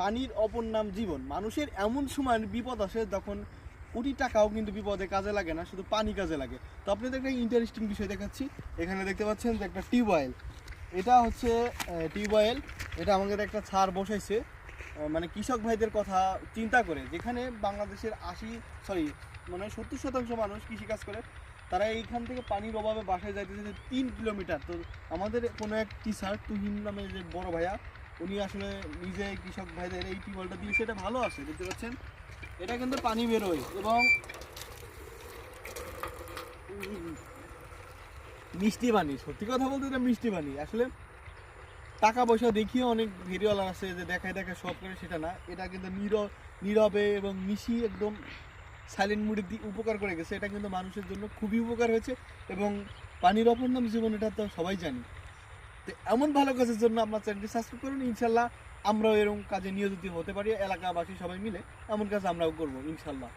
পানির অপর নাম জীবন। মানুষের এমন সময় বিপদ আসে যখন কোটি টাকাও কিন্তু বিপদে কাজে লাগে না, শুধু পানি কাজে লাগে। তো আপনাদের একটা ইন্টারেস্টিং বিষয় দেখাচ্ছি। এখানে দেখতে পাচ্ছেন যে একটা টিউবওয়েল, এটা হচ্ছে টিউবওয়েল। এটা আমাদের একটা ছাড় বসাইছে মানে কৃষক ভাইদের কথা চিন্তা করে, যেখানে বাংলাদেশের 70% মানুষ কৃষিকাজ করে। তারা এইখান থেকে পানির অভাবে বাসায় যাইতেছে 3 কিলোমিটার। তো আমাদের কোনো এক টিচার তুহিন নামে যে বড় ভাইয়া, উনি আসলে নিজে কৃষক ভাইদের এই টিউবওয়েলটা দিয়েছে। এটা ভালো আছে, দেখতে পাচ্ছেন এটা কিন্তু পানি বেরোয় এবং মিষ্টি পানি। সত্যি কথা বলতে এটা মিষ্টি পানি। আসলে টাকা পয়সা দেখিয়ে অনেক ভিডিওওয়ালা আছে যে দেখায় দেখায় সব করে, সেটা না। এটা কিন্তু নীরবে এবং মিশি একদম সাইলেন্ট মুডে উপকার করে গেছে। এটা কিন্তু মানুষের জন্য খুবই উপকার হয়েছে এবং পানির অপর নাম জীবন, এটা তো সবাই জানি। তো এমন ভালো কাজের জন্য আপনার চ্যানেলটি সাবস্ক্রাইব করুন। ইনশাল্লাহ আমরাও এরকম কাজে নিয়োজিত হতে পারি, এলাকাবাসী সবাই মিলে এমন কাজ আমরাও করবো ইনশাল্লাহ।